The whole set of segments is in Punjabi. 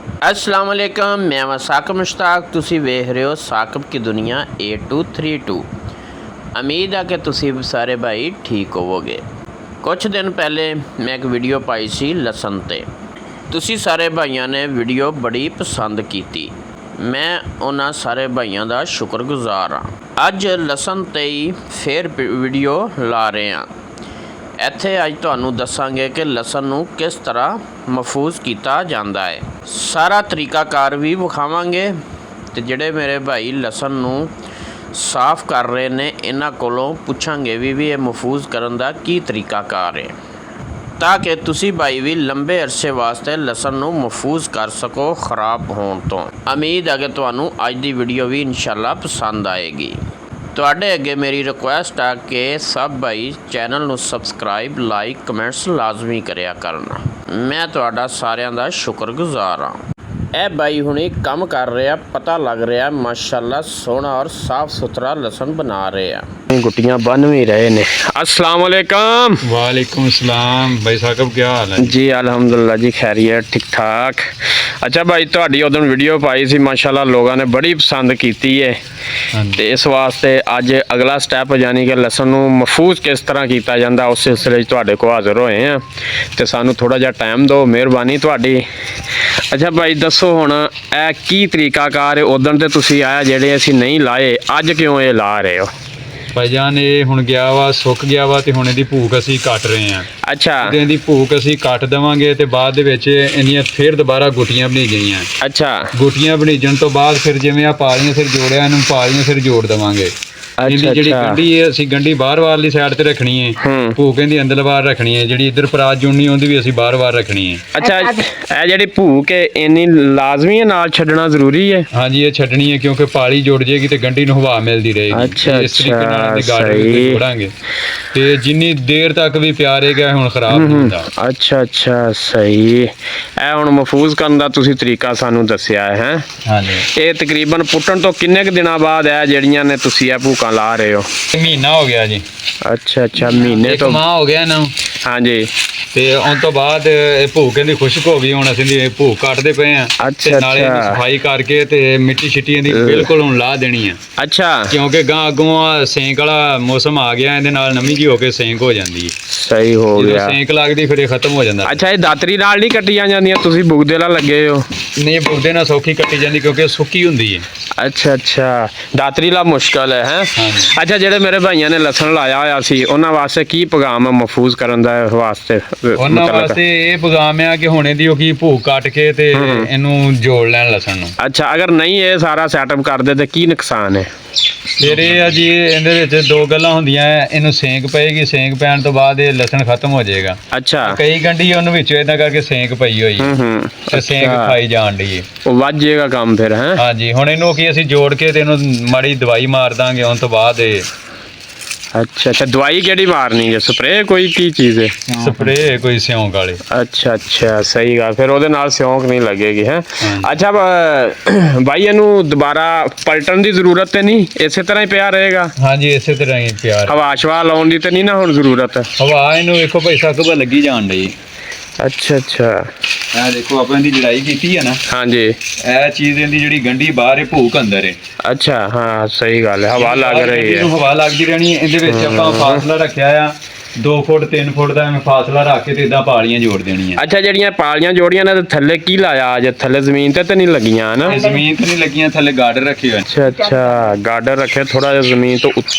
अस्सलाम वालेकुम, मैं वा साकिब मुश्ताक। तुसी वेख रहे हो साकिब की दुनिया 8232। उम्मीद है कि तुसी सारे भाई ठीक होवोगे। कुछ दिन पहले मैं एक वीडियो पाई सी लसन ते। तुसी सारे भाइयों ने वीडियो बड़ी पसंद की। मैं उन्हां सारे भाइयों का शुक्रगुजार हाँ। अज लसन ते ही फिर वीडियो ला रहे हैं। ਇੱਥੇ ਅੱਜ ਤੁਹਾਨੂੰ ਦੱਸਾਂਗੇ ਕਿ ਲਸਣ ਨੂੰ ਕਿਸ ਤਰ੍ਹਾਂ ਮਹਿਫੂਜ਼ ਕੀਤਾ ਜਾਂਦਾ ਹੈ। ਸਾਰਾ ਤਰੀਕਾਕਾਰ ਵੀ ਵਿਖਾਵਾਂਗੇ ਤੇ ਜਿਹੜੇ ਮੇਰੇ ਭਾਈ ਲਸਣ ਨੂੰ ਸਾਫ਼ ਕਰ ਰਹੇ ਨੇ ਇਹਨਾਂ ਕੋਲੋਂ ਪੁੱਛਾਂਗੇ ਵੀ ਇਹ ਮਹਿਫੂਜ਼ ਕਰਨ ਦਾ ਕੀ ਤਰੀਕਾਕਾਰ ਹੈ, ਤਾਂ ਕਿ ਤੁਸੀਂ ਭਾਈ ਵੀ ਲੰਬੇ ਅਰਸੇ ਵਾਸਤੇ ਲਸਣ ਨੂੰ ਮਹਿਫੂਜ਼ ਕਰ ਸਕੋ ਖਰਾਬ ਹੋਣ ਤੋਂ। ਉਮੀਦ ਹੈ ਕਿ ਤੁਹਾਨੂੰ ਅੱਜ ਦੀ ਵੀਡੀਓ ਵੀ ਇਨਸ਼ਾਅੱਲਾ ਪਸੰਦ ਆਏਗੀ। ਤੁਹਾਡੇ ਅੱਗੇ ਮੇਰੀ ਰਿਕੁਐਸਟ ਆ ਕਿ ਸਭ ਭਾਈ ਚੈਨਲ ਨੂੰ ਸਬਸਕ੍ਰਾਈਬ, ਲਾਈਕ, ਕਮੈਂਟਸ ਲਾਜ਼ਮੀ ਕਰਿਆ ਕਰਨਾ। ਮੈਂ ਤੁਹਾਡਾ ਸਾਰਿਆਂ ਦਾ ਸ਼ੁਕਰਗੁਜ਼ਾਰ ਹਾਂ। ਇਹ ਭਾਈ ਹੁਣੇ ਕੰਮ ਕਰ ਰਿਹਾ, ਪਤਾ ਲੱਗ ਰਿਹਾ ਮਾਸ਼ਾਅੱਲਾ ਸੋਹਣਾ ਔਰ ਸਾफ़ ਸੁਥਰਾ ਲਸਣ ਬਣਾ ਰਹੇ ਆ। गुटियाँ बन भी रहे ने। अस्सलाम वालेकुम। वालेकुम सलाम भाई साहब, क्या हाल है जी? अल्हम्दुलिल्लाह जी, खैरियत, ठीक ठाक। अच्छा भाई, तुहाडी उदन वीडियो पाई सी माशाल्लाह लोगों ने बड़ी पसंद की है, तो इस वास्ते अज अगला स्टैप यानी कि लसन नूं महफूज किस तरह किया जाता उस सिलसिले तुहाडे कोल हाज़र होए हैं, तो सानू थोड़ा जिहा टाइम दो, मेहरबानी तुहाडी। अच्छा भाई दसो हुण ए की तरीकाकार है? उदन ते तुसीं आया जेहड़े असीं नहीं लाए, अज क्यों ये ला रहे हो? भाईजान ये हुण गया वा, सुक गया वा, ते हुण इहदी भूख असीं कट रहे हैं। अच्छा, ते इहदी भूख असीं कट देवांगे ते बाद दे विच इहदियां फिर दोबारा गुटियां बनी गईयां। अच्छा, गुटियां बणीजण तो बाद फिर जिवें आ पालियां सिर जोड़िया, इहनूं पालियां सिर जोड़ देवांगे। अच्छा, ਜਿਹੜੀ ਗੰਢੀ ਹੈ ਅਸੀਂ ਗੰਢੀ ਬਾਹਰ-ਬਾਹਰਲੀ ਸਾਈਡ ਤੇ ਰੱਖਣੀ ਹੈ, ਭੂਕ ਇਹਦੀ ਅੰਦਰ ਬਾਹਰ ਰੱਖਣੀ ਹੈ, ਜਿਹੜੀ ਇੱਧਰ ਪਰਾਤ ਜੁੜਨੀ ਉਹਦੀ ਵੀ ਅਸੀਂ ਬਾਹਰ-ਬਾਹਰ ਰੱਖਣੀ ਹੈ। ਅੱਛਾ, ਇਹ ਜਿਹੜੀ ਭੂਕ ਹੈ ਇੰਨੀ ਲਾਜ਼ਮੀ ਹੈ, ਨਾਲ ਛੱਡਣਾ ਜ਼ਰੂਰੀ ਹੈ? ਹਾਂਜੀ, ਇਹ ਛੱਡਣੀ ਹੈ ਕਿਉਂਕਿ ਪਾਲੀ ਜੁੜ ਜਾਏਗੀ ਤੇ ਗੰਢੀ ਨੂੰ ਹਵਾ ਮਿਲਦੀ ਰਹੇਗੀ। ਅੱਛਾ, ਇਸ ਤਰੀਕੇ ਨਾਲ ਇਹਦੇ ਗਾੜੇ ਜੋੜਾਂਗੇ ਤੇ ਜਿੰਨੀ ਦੇਰ ਤੱਕ ਵੀ ਪਿਆ ਰਹੇਗਾ ਹੁਣ ਖਰਾਬ ਨਹੀਂ ਹੁੰਦਾ। ਅੱਛਾ ਅੱਛਾ, ਸਹੀ। ਇਹ ਹੁਣ ਮਹਿਫੂਜ਼ ਕਰਨ ਦਾ ਤੁਸੀਂ ਤਰੀਕਾ ਸਾਨੂੰ ਦੱਸਿਆ ਹੈ। ਹਾਂਜੀ, ਇਹ ਤਕਰੀਬਨ ਪੁੱਟਣ ਤੋਂ ਕਿੰਨੇ ਕੁ ਦਿਨਾਂ ਬਾਅਦ ਇਹ ਜਿਹੜੀਆਂ ਨੇ ਤੁਸੀਂ ਇਹ ਭੂਕਾਂ ਲਾ ਰਹੇ ਹੋ? ਮਹੀਨਾ ਹੋ ਗਿਆ ਜੀ। ਅੱਛਾ ਅੱਛਾ, ਮਹੀਨੇ ਤੋਂ ਮਾਹ ਹੋ ਗਿਆ ਨਾ। ਹਾਂਜੀ, ਤੇ ਉਸ ਤੋਂ ਬਾਅਦ ਇਹ ਭੂਕ ਇਹਦੀ ਖੁਸ਼ਕ ਹੋ ਗਈ, ਹੁਣ ਅਸੀਂ ਇਹ ਭੂਕ ਕੱਟਦੇ ਪਏ ਆ। ਅੱਛਾ, ਨਾਲੇ ਇਹਦੀ ਸਫਾਈ ਕਰਕੇ ਤੇ ਮਿੱਟੀ ਛਿੱਟੀ ਦੀ ਬਿਲਕੁਲ ਹੁਣ ਲਾ ਦੇਣੀ ਆ। ਅੱਛਾ, ਕਿਉਂਕਿ ਗਾਂ ਅੱਗੋਂ ਸੇਂਕ ਵਾਲਾ ਮੌਸਮ ਆ ਗਿਆ, ਇਹਦੇ ਨਾਲ ਨਮੀ ਜੀ ਹੋ ਕੇ ਸੇਂਕ ਹੋ ਜਾਂਦੀ ਹੈ। ਸਹੀ ਹੋ ਗਿਆ। ਸੇਂਕ ਲੱਗਦੀ ਫਿਰ ਇਹ ਖਤਮ ਹੋ ਜਾਂਦਾ। ਅੱਛਾ, ਇਹ ਦਾਤਰੀ ਨਾਲ ਨਹੀਂ ਕੱਟੀਆਂ ਜਾਂਦੀਆਂ? ਤੁਸੀਂ ਬੁਗਦੇ ਨਾਲ ਲੱਗੇ ਹੋ? ਨਹੀਂ, ਬੁਗਦੇ ਨਾਲ ਸੌਖੀ ਕੱਟੀ ਜਾਂਦੀ ਕਿਉਂਕਿ ਸੁੱਕੀ ਹੁੰਦੀ ਹੈ। ਅੱਛਾ ਅੱਛਾ, ਦਾਤਰੀ ਨਾਲ ਮੁਸ਼ਕਲ ਹੈ। ਹਾਂਜੀ। ਅੱਛਾ, ਜਿਹੜੇ ਮੇਰੇ ਭਾਈਆਂ ਨੇ ਲਸਣ ਲਾਇਆ ਹੋਇਆ ਸੀ ਉਹਨਾਂ ਵਾਸਤੇ ਕੀ ਪੈਗਾਮ ਹੈ ਮਹਿਫੂਜ਼ ਕਰਨ ਦਾ ਵਾਸਤੇ? ਉਹਨਾਂ ਵਾਸਤੇ ਇਹ ਪੈਗਾਮ ਆ ਕਿ ਹੁਣ ਇਹਦੀ ਉਹ ਕੀ ਭੂਕ ਕੱਟ ਕੇ ਤੇ ਇਹਨੂੰ ਜੋੜ ਲੈਣ ਲਸਣ ਨੂੰ। ਅੱਛਾ, ਅਗਰ ਨਹੀਂ ਇਹ ਸਾਰਾ ਸੈਟਅਪ ਕਰਦੇ ਤੇ ਕੀ ਨੁਕਸਾਨ ਹੈ? ਫਿਰ ਇਹ ਆ ਜੀ, ਇਹਦੇ ਵਿੱਚ ਦੋ ਗੱਲਾਂ ਹੁੰਦੀਆਂ। ਇਹਨੂੰ ਸੇਂਕ ਪਏਗੀ, ਸੇਂਕ ਪੈਣ ਤੋਂ ਬਾਅਦ ਇਹ ਲਸਣ ਖਤਮ ਹੋ ਜਾਏਗਾ। ਅੱਛਾ, ਕਈ ਗੰਢੀ ਉਹਨੂੰ ਵਿੱਚੋਂ ਇਦਾਂ ਕਰਕੇ ਸੇਂਕ ਪਈ ਹੋਈ ਤੇ ਸੇਂਕ ਖਾਈ ਜਾਣ ਡਈ, ਉਹ ਵੱਜ ਜਾਏਗਾ ਕੰਮ ਫਿਰ। ਹੈ ਹਾਂਜੀ, ਹੁਣ ਇਹਨੂੰ ਕੀ ਅਸੀਂ ਜੋੜ ਕੇ ਤੇ ਇਹਨੂੰ ਮਾੜੀ ਦਵਾਈ ਮਾਰ ਦਾਂਗੇ ਉਸ ਤੋਂ ਬਾਅਦ ਇਹ। ਅੱਛਾ ਅੱਛਾ, ਦਵਾਈ ਕਿਹੜੀ ਮਾਰਨੀ ਹੈ? ਸਪਰੇਅ ਕੋਈ ਕੀ ਚੀਜ਼ ਹੈ? ਸਪਰੇਅ ਕੋਈ ਸਿਉਂਕ ਵਾਲੀ। ਅੱਛਾ ਅੱਛਾ, ਸਹੀ ਗੱਲ। ਫਿਰ ਉਹਦੇ ਨਾਲ ਸਿਉਂਕ ਨਹੀਂ ਲੱਗੇਗੀ। ਹੈ ਅੱਛਾ ਭਾਈ, ਇਹਨੂੰ ਦੁਬਾਰਾ ਪਲਟਣ ਦੀ ਜ਼ਰੂਰਤ ਤੇ ਨਹੀਂ, ਇਸੇ ਤਰ੍ਹਾਂ ਹੀ ਪਿਆ ਰਹੇਗਾ? ਹਾਂਜੀ, ਇਸੇ ਤਰ੍ਹਾਂ ਹੀ ਪਿਆ। ਹਵਾ ਸ਼ਵਾ ਲਾਉਣ ਦੀ ਤੇ ਨਹੀਂ ਨਾ ਹੁਣ ਜ਼ਰੂਰਤ? ਹਵਾ ਇਹਨੂੰ ਵੇਖੋ ਭਾਈ ਸਾਹਿਬ ਲੱਗੀ ਜਾਣ ਡਈ। ਅੱਛਾ ਅੱਛਾ, ਇਹ ਦੇਖੋ ਆਪਾਂ ਇਹਦੀ ਜੜਾਈ ਕੀਤੀ ਹੈ ਨਾ। ਹਾਂਜੀ, ਇਹ ਚੀਜ਼ ਇਹਦੀ ਜਿਹੜੀ ਗੰਢੀ ਬਾਹਰ ਹੈ, ਭੂਕ ਅੰਦਰ ਹੈ। ਅੱਛਾ, ਹਾਂ ਸਹੀ ਗੱਲ ਹੈ, ਹਵਾ ਲੱਗ ਰਹੀ ਹੈ। ਇਹਨੂੰ ਹਵਾ ਲੱਗਦੀ ਰਹਿਣੀ। ਇਹਦੇ ਵਿੱਚ ਆਪਾਂ ਫਾਸਲਾ ਰੱਖਿਆ ਆ 2 ਫੁੱਟ 3 ਫੁੱਟ ਦਾ, ਐਵੇਂ ਫਾਸਲਾ ਰੱਖ ਕੇ ਤੇ ਇਦਾਂ ਪਾਲੀਆਂ ਜੋੜ ਦੇਣੀਆਂ। ਅੱਛਾ, ਜਿਹੜੀਆਂ ਪਾਲੀਆਂ ਜੋੜੀਆਂ ਨੇ ਥੱਲੇ ਕੀ ਲਾਇਆ? ਅੱਜ ਥੱਲੇ ਜ਼ਮੀਨ ਤੇ ਨਹੀਂ ਲੱਗੀਆਂ ਨਾ? ਜ਼ਮੀਨ ਤੇ ਨਹੀਂ ਲੱਗੀਆਂ, ਥੱਲੇ ਗਾਰਡਰ ਰੱਖੇ ਹੋਏ। ਅੱਛਾ ਅੱਛਾ, ਗਾਰਡਰ ਰੱਖੇ, ਥੋੜਾ ਜਿਹਾ ਜ਼ਮੀਨ ਤੋਂ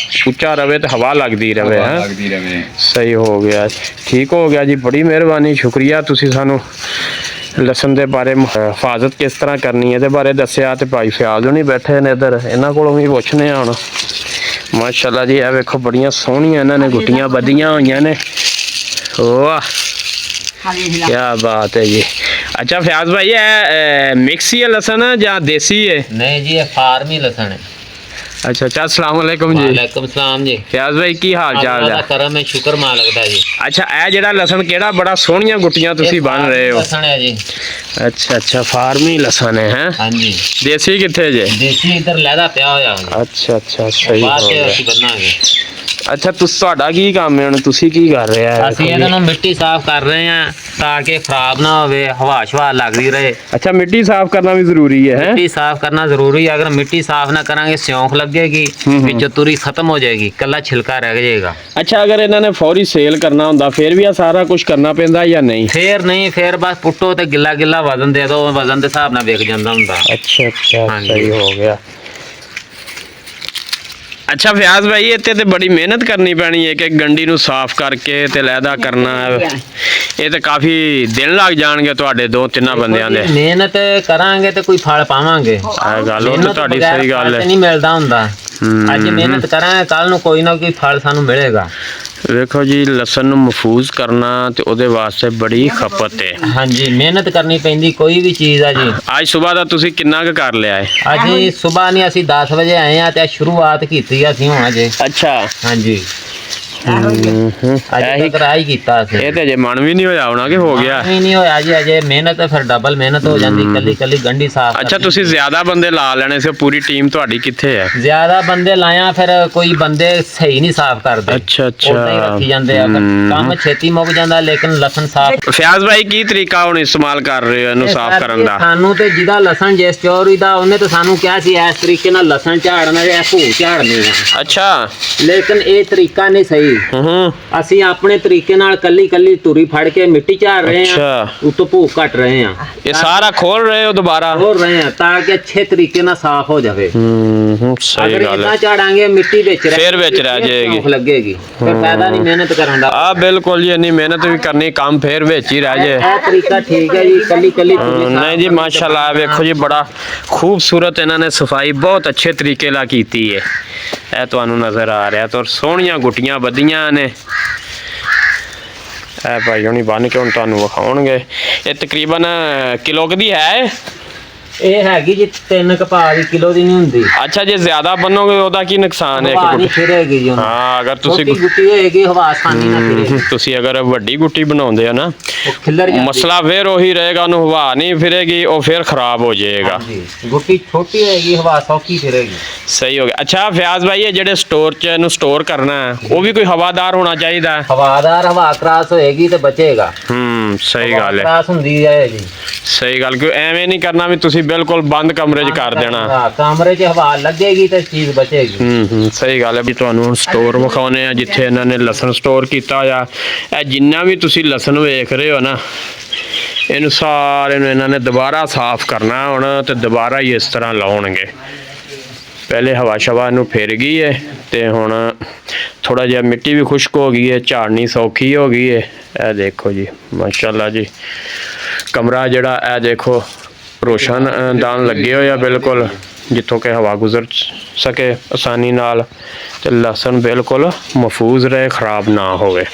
ਉੱਚਾ ਰਵੇ ਤੇ ਹਵਾ ਲੱਗਦੀ ਰਵੇ। ਹੈ ਲੱਗਦੀ ਰਵੇ। ਸਹੀ ਹੋ ਗਿਆ, ਠੀਕ ਹੋ ਗਿਆ ਜੀ, ਬੜੀ ਮਿਹਰਬਾਨੀ, ਸ਼ੁਕਰੀਆ। ਤੁਸੀਂ ਸਾਨੂੰ ਲਸਣ ਦੇ ਬਾਰੇ ਹਿਫਾਜ਼ਤ ਕਿਸ ਤਰ੍ਹਾਂ ਕਰਨੀ ਇਹਦੇ ਬਾਰੇ ਦੱਸਿਆ। ਤੇ ਭਾਈ ਫਿਆਜ਼ ਨਹੀਂ ਬੈਠੇ ਨੇ ਇੱਧਰ, ਇਹਨਾਂ ਕੋਲੋਂ ਵੀ ਪੁੱਛਨੇ ਆ ਹੁਣ। ਮਾਸ਼ਾਅੱਲਾ ਜੀ, ਇਹ ਵੇਖੋ ਬੜੀਆਂ ਸੋਹਣੀਆਂ ਇਹਨਾਂ ਨੇ ਗੁੱਟੀਆਂ ਵਧੀਆਂ ਹੋਈਆਂ ਨੇ। ਵਾਹ, ਕੀ ਬਾਤ ਹੈ ਜੀ। अच्छा फयाज भाई, ये मिक्स ही है लसन या देसी है? नहीं जी, ये फार्मी लसन है। अच्छा अच्छा, अस्सलाम वालेकुम जी। वालेकुम सलाम जी। फयाज भाई की हाल चाल है? करम है, शुक्र मालिक दा जी। अच्छा, ਇਹ ਜਿਹੜਾ ਲਸਣ ਕਿਹੜਾ ਬੜਾ ਸੋਹਣੀਆਂ ਗੁੱਟੀਆਂ ਤੁਸੀਂ ਬਣ ਰਹੇ ਹੋ? लसन है जी। अच्छा अच्छा, फार्मी लसन है। हैं हाँ जी। देसी किथे जे? देसी इधर लहदा पिया होया। अच्छा अच्छा, सही हो गया। बनागे ਅੱਛਾ ਤੁਹਾਡਾ ਕੀ ਕੰਮ ਹੈ ਹੁਣ, ਤੁਸੀਂ ਕੀ ਕਰ ਰਹੇ ਆ? ਅਸੀਂ ਇਹਨਾਂ ਨੂੰ ਮਿੱਟੀ ਸਾਫ਼ ਕਰ ਰਹੇ ਹਾਂ ਤਾਂ ਕਿ ਖਰਾਬ ਨਾ ਹੋਵੇ, ਹਵਾ ਸ਼ਵਾ ਲੱਗਦੀ ਰਹੇ। ਅੱਛਾ ਮਿੱਟੀ ਸਾਫ਼ ਕਰਨਾ ਵੀ ਜ਼ਰੂਰੀ ਹੈ? ਮਿੱਟੀ ਸਾਫ਼ ਕਰਨਾ ਜ਼ਰੂਰੀ ਹੈ। ਅਗਰ ਮਿੱਟੀ ਸਾਫ਼ ਨਾ ਕਰਾਂਗੇ ਸਿਉਂਖ ਲੱਗੇਗੀ, ਵਿੱਚੋਂ ਤੁਰੀ ਖਤਮ ਹੋ ਜਾਏਗੀ, ਕੱਲਾ ਛਿਲਕਾ ਰਹਿ ਜਾਏਗਾ। ਅੱਛਾ ਅਗਰ ਇਹਨਾਂ ਨੇ ਫੌਰੀ ਸੇਲ ਕਰਨਾ ਹੁੰਦਾ ਫਿਰ ਵੀ ਆ ਸਾਰਾ ਕੁਝ ਕਰਨਾ ਪੈਂਦਾ ਜਾਂ ਨਹੀਂ? ਫੇਰ ਨਹੀਂ, ਫੇਰ ਬਸ ਪੁੱਟੋ ਤੇ ਗਿੱਲਾ ਗਿੱਲਾ ਵਜ਼ਨ ਦੇ ਦਿਓ, ਵਜ਼ਨ ਦੇ ਹਿਸਾਬ ਨਾਲ ਵਿਕ ਜਾਂਦਾ ਹੁੰਦਾ। ਅੱਛਾ ਅੱਛਾ ਹਾਂਜੀ। ਸਹੀ ਹੋ ਗਿਆ। ਅੱਛਾ ਫਿਆਜ਼ ਭਾਈ ਇੱਥੇ ਤੇ ਬੜੀ ਮਿਹਨਤ ਕਰਨੀ ਪੈਣੀ ਹੈ ਕਿ ਗੰਡੀ ਨੂੰ ਸਾਫ਼ ਕਰਕੇ ਤੇ ਲਹਿਦਾ ਕਰਨਾ, ਇਹ ਤੇ ਕਾਫੀ ਦਿਨ ਲੱਗ ਜਾਣਗੇ ਤੁਹਾਡੇ 2-3 ਬੰਦਿਆਂ ਦੇ। ਮਿਹਨਤ ਕਰਾਂਗੇ ਤੇ ਕੋਈ ਫਲ ਪਾਵਾਂਗੇ। ਇਹ ਗੱਲ ਉਹ ਤਾਂ ਤੁਹਾਡੀ ਬਗੈਰ ਸਹੀ ਗੱਲ ਫਲ ਤੇ ਹੈ। ਨਹੀਂ ਮਿਲਦਾ ਹੁੰਦਾ। ਅੱਜ ਮਿਹਨਤ ਕਰਾਂਗੇ ਕੱਲ ਨੂੰ ਕੋਈ ਨਾ ਕੋਈ ਫਲ ਸਾਨੂੰ ਮਿਲੇਗਾ। ਵੇਖੋ ਜੀ ਲਸਣ ਨੂੰ ਮਹਿਫੂਜ਼ ਕਰਨਾ ਤੇ ਉਹਦੇ ਵਾਸਤੇ ਬੜੀ ਖਪਤ ਹੈ। ਹਾਂਜੀ ਮਿਹਨਤ ਕਰਨੀ ਪੈਂਦੀ ਕੋਈ ਵੀ ਚੀਜ਼ ਆ ਜੀ। ਅੱਜ ਸਵੇਰ ਦਾ ਤੁਸੀਂ ਕਿੰਨਾ ਕੁ ਕਰ ਲਿਆ ਹੈ? ਅੱਜ ਸਵੇਰ ਨਹੀਂ, ਅਸੀਂ 10 ਵਜੇ ਆਏ ਆ ਤੇ ਸ਼ੁਰੂਆਤ ਕੀਤੀ ਅਸੀਂ ਹੁਣ ਅਜੇ। ਅੱਛਾ ਹਾਂਜੀ ਅੱਜ ਇਹੀ ਤੱਕ ਰਾਹ ਹੀ ਕੀਤਾ ਅਸੀਂ। ਇਹ ਤੇ ਅਜੇ ਮਨ ਵੀ ਨਹੀਂ ਹੋਇਆ ਹੋਣਾ ਕਿ ਹੋ ਗਿਆ? ਨਹੀਂ ਨਹੀਂ ਹੋਇਆ ਜੀ ਅਜੇ। ਮਿਹਨਤ ਫਿਰ ਡਬਲ ਮਿਹਨਤ ਹੋ ਜਾਂਦੀ, ਕੱਲੀ ਕੱਲੀ ਗੰਢੀ ਸਾਫ਼ ਅੱਛਾ ਤੁਸੀਂ ਜ਼ਿਆਦਾ ਬੰਦੇ ਲਾ ਲੈਣੇ ਸੀ, ਪੂਰੀ ਟੀਮ ਤੁਹਾਡੀ ਕਿੱਥੇ ਹੈ? ਜ਼ਿਆਦਾ ਬੰਦੇ ਲਾਇਆ ਫਿਰ ਕੋਈ ਬੰਦੇ ਸਹੀ ਨਹੀਂ ਸਾਫ਼ ਕਰਦੇ। ਅੱਛਾ ਉੱਦਾਂ ਹੀ ਰੱਖੀ ਜਾਂਦੇ ਆ। ਕੰਮ ਛੇਤੀ ਮੁੱਕ ਜਾਂਦਾ ਲੇਕਿਨ ਲਸਣ ਸਾਫ਼। ਫਿਆਜ਼ ਭਾਈ ਕੀ ਤਰੀਕਾ ਹੁਣ ਇਸਤੇਮਾਲ ਕਰ ਰਹੇ ਹੋ ਇਹਨੂੰ ਸਾਫ਼ ਕਰਨ ਦਾ? ਸਾਨੂੰ ਤੇ ਜਿਹਦਾ ਲਸਣ ਜਿਸ ਚੋਰੀ ਦਾ ਉਹਨੇ ਤਾਂ ਸਾਨੂੰ ਕਿਹਾ ਸੀ ਇਸ ਤਰੀਕੇ ਨਾਲ ਲਸਣ ਝਾੜਨਾ ਤੇ ਭੂ ਝਾੜਨੀ ਹੈ, ਅੱਛਾ ਲੇਕਿਨ ਇਹ ਤਰੀਕਾ ਨਹੀਂ ਸਹੀ। ਹੂੰ ਅਸੀਂ ਆਪਣੇ ਤਰੀਕੇ ਨਾਲ ਕੱਲੀ ਕੱਲੀ ਤੁਰੀ ਫੜ ਕੇ ਮਿੱਟੀ ਝਾੜ ਰਹੇ ਹਾਂ, ਅੱਛਾ ਉਤੋਂ ਭੂ ਕੱਟ ਰਹੇ ਹਾਂ, ਇਹ ਸਾਰਾ ਖੋਲ ਰਹੇ ਹੋ ਦੁਬਾਰਾ? ਹੋ ਰਹੇ ਹਾਂ ਤਾਂ ਕਿ ਅੱਛੇ ਤਰੀਕੇ ਨਾਲ ਸਾਫ਼ ਹੋ ਜਾਵੇ। ਸਹੀ ਅਗਰ ਗੱਲ ਇਦਾਂ ਹੈ। ਝਾੜਾਂਗੇ ਮਿੱਟੀ ਵਿੱਚ ਫਿਰ ਵਿੱਚ ਰਹਿ ਜਾਏਗੀ। ਭੁੱਖ ਲੱਗੇਗੀ, ਫਿਰ ਫਾਇਦਾ ਨਹੀਂ ਮਿਹਨਤ ਕਰਨ ਦਾ। ਆ ਬਿਲਕੁਲ ਜੀ, ਇੰਨੀ ਮਿਹਨਤ ਵੀ ਕਰਨੀ, ਕੰਮ ਫੇਰ ਵਿੱਚ ਹੀ ਰਹਿ ਜਾਏ। ਇਹ ਤਰੀਕਾ ਠੀਕ ਹੈ ਜੀ, ਕੱਲੀ ਕੱਲੀ ਨਹੀਂ ਜੀ ਮਾਸ਼ਾਅੱਲਾ, ਵੇਖੋ ਜੀ ਬੜਾ ਖੂਬਸੂਰਤ ਇਹਨਾਂ ਨੇ ਸਫਾਈ ਬਹੁਤ ਅੱਛੇ ਤਰੀਕੇ ਨਾਲ ਕੀਤੀ ਹੈ। ਇਹ ਤੁਹਾਨੂੰ ਨਜ਼ਰ ਆ ਰਿਹਾ ਤੇ ਸੋਹਣੀਆਂ ਗੁੱਟੀਆਂ ਵਧੀਆਂ ਨੇ। ਇਹ ਭਾਈ ਹੁਣੀ ਬੰਨ ਕੇ ਹੁਣ ਤੁਹਾਨੂੰ ਵਿਖਾਉਣਗੇ। ਇਹ ਤਕਰੀਬਨ ਕਿਲੋ ਕੁ ਦੀ ਹੈ? ਇਹ ਹੈਗੀ ਜੀ 3 ਕਪਾਹ ਦੀ, ਕਿਲੋ ਦੀ ਨਹੀਂ ਹੁੰਦੀ। ਅੱਛਾ ਜੇ ਜ਼ਿਆਦਾ ਬੰਨੋਗੇ ਉਹਦਾ ਕੀ ਨੁਕਸਾਨ ਹੈ? ਹਵਾ ਨਹੀਂ ਫਿਰੇਗੀ ਜੀ ਉਹਨੂੰ। ਹਾਂ ਅਗਰ ਤੁਸੀਂ ਛੋਟੀ ਗੁੱਟੀ ਹੋਏਗੀ ਹਵਾ ਆਸਾਨੀ ਨਾਲ ਫਿਰੇਗੀ। ਤੁਸੀਂ ਅਗਰ ਵੱਡੀ ਗੁੱਟੀ ਬਣਾਉਂਦੇ ਹੋ ਨਾ, ਉਹ ਖਿੱਲਰ ਜਾਂਦੀ। ਮਸਲਾ ਫੇਰ ਉਹੀ ਰਹੇਗਾ, ਉਹਨੂੰ ਹਵਾ ਨਹੀਂ ਫਿਰੇਗੀ, ਉਹ ਫੇਰ ਖਰਾਬ ਹੋ ਜਾਏਗਾ। ਹਾਂਜੀ ਗੁੱਟੀ ਛੋਟੀ ਹੋਏਗੀ ਹਵਾ ਸੌਖੀ ਫਿਰੇਗੀ। ਸਹੀ ਹੋ ਗਿਆ। ਅੱਛਾ ਫਿਆਜ਼ ਭਾਈ ਇਹ ਜਿਹੜੇ ਸਟੋਰ 'ਚ ਇਹਨੂੰ ਸਟੋਰ ਕਰਨਾ ਹੈ ਉਹ ਵੀ ਕੋਈ ਹਵਾਦਾਰ ਹੋਣਾ ਚਾਹੀਦਾ ਹੈ? ਹਵਾਦਾਰ ਹਵਾ ਕਰਾਸ ਹੋਏਗੀ ਤੇ ਬਚੇਗਾ। ਸਹੀ ਗੱਲ ਹੈ। ਕਰਾਸ ਹੁੰਦੀ ਹੈ ਜੀ। ਸਹੀ ਗੱਲ, ਕਿਉਂ ਐਵੇਂ ਨਹੀਂ ਕਰਨਾ ਵੀ ਤੁਸੀਂ ਬਿਲਕੁਲ ਬੰਦ ਕਮਰੇ 'ਚ ਕਰ ਦੇਣਾ। ਹਾਂ ਕਮਰੇ 'ਚ ਹਵਾ ਲੱਗੇਗੀ ਤੇ ਚੀਜ਼ ਬਚੇਗੀ। ਸਹੀ ਗੱਲ ਹੈ। ਵੀ ਤੁਹਾਨੂੰ ਸਟੋਰ ਵਿਖਾਉਨੇ ਆ ਜਿੱਥੇ ਇਹਨਾਂ ਨੇ ਲਸਣ ਸਟੋਰ ਕੀਤਾ ਹੋਇਆ। ਇਹ ਜਿੰਨਾ ਵੀ ਤੁਸੀਂ ਲਸਣ ਵੇਖ ਰਹੇ ਹੋ ਨਾ, ਇਹਨੂੰ ਸਾਰੇ ਨੂੰ ਇਹਨਾਂ ਨੇ ਦੁਬਾਰਾ ਸਾਫ਼ ਕਰਨਾ ਹੁਣ ਤੇ ਦੁਬਾਰਾ ਹੀ ਇਸ ਤਰ੍ਹਾਂ ਲਾਉਣਗੇ। ਪਹਿਲੇ ਹਵਾ ਸ਼ਵਾ ਨੂੰ ਫਿਰ ਗਈ ਹੈ ਤੇ ਹੁਣ ਥੋੜਾ ਜਿਹਾ ਮਿੱਟੀ ਵੀ ਖੁਸ਼ਕ ਹੋ ਗਈ ਹੈ, ਝਾੜਨੀ ਸੌਖੀ ਹੋ ਗਈ ਹੈ। ਇਹ ਦੇਖੋ ਜੀ ਮਾਸ਼ਾਅੱਲਾ ਜੀ, ਕਮਰਾ ਜਿਹੜਾ ਇਹ ਦੇਖੋ ਰੋਸ਼ਨਦਾਨ ਲੱਗੇ ਹੋਏ ਆ ਬਿਲਕੁਲ, ਜਿੱਥੋਂ ਕਿ ਹਵਾ ਗੁਜ਼ਰ ਸਕੇ ਆਸਾਨੀ ਨਾਲ ਤੇ ਲਸਣ ਬਿਲਕੁਲ ਮਹਿਫੂਜ਼ ਰਹੇ, ਖਰਾਬ ਨਾ ਹੋਵੇ।